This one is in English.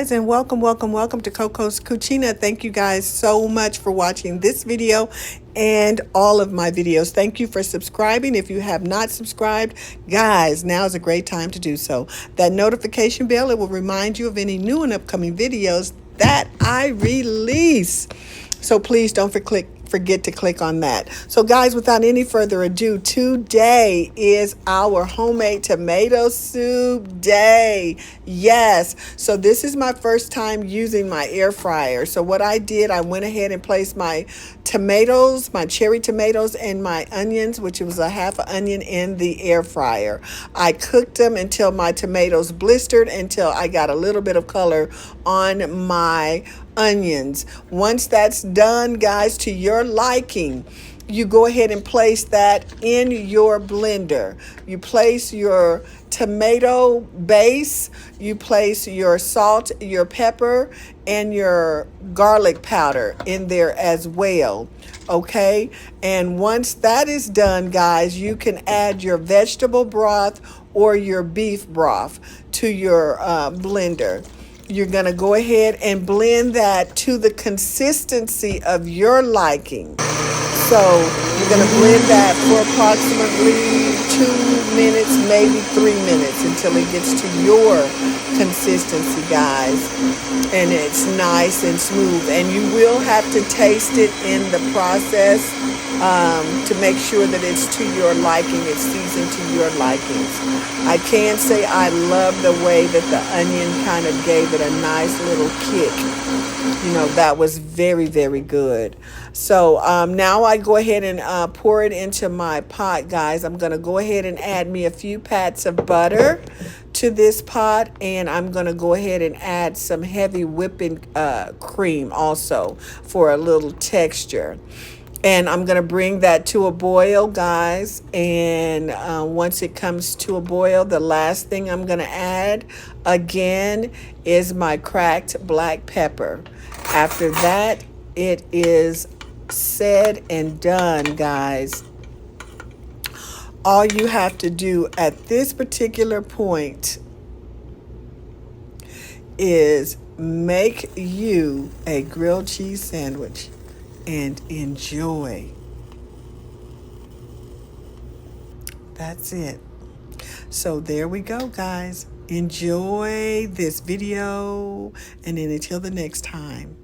guys, and welcome to Coco's Cucina. Thank you guys so much for watching this video and all of my videos. Thank you for subscribing. If you have not subscribed, guys, now is a great time to do so. That notification bell, it will remind you of any new and upcoming videos that I release. So please don't forget to click on that. So guys, without any further ado, today is our homemade tomato soup day. Yes, so this is my first time using my air fryer. So what I did, I went ahead and placed my tomatoes, my cherry tomatoes, and my onions, which was a half an onion, in the air fryer. I cooked them until my tomatoes blistered, until I got a little bit of color on my onions. Once that's done, guys, to your liking, you go ahead and place that in your blender. You place your tomato base, you place your salt, your pepper, and your garlic powder in there as well. Okay, and once that is done, guys, you can add your vegetable broth or your beef broth to your blender. You're going to go ahead and blend that to the consistency of your liking. So you're going to blend that for approximately 2 minutes, maybe 3 minutes, until it gets to your consistency, guys. And it's nice and smooth. And you will have to taste it in the process to make sure that it's to your liking, it's seasoned to your likings. I can say I love the way that the onion kind of gave it a nice little kick. You know, that was very, very good. So now I go ahead and pour it into my pot, guys. I'm going to go ahead and add me a few pats of butter to this pot, and I'm going to go ahead and add some heavy whipping cream also for a little texture. And I'm going to bring that to a boil, guys. And once it comes to a boil, the last thing I'm going to add again is my cracked black pepper. After that, it is said and done, guys. All you have to do at this particular point is make you a grilled cheese sandwich and enjoy. That's it. So there we go, guys. Enjoy this video, and then until the next time.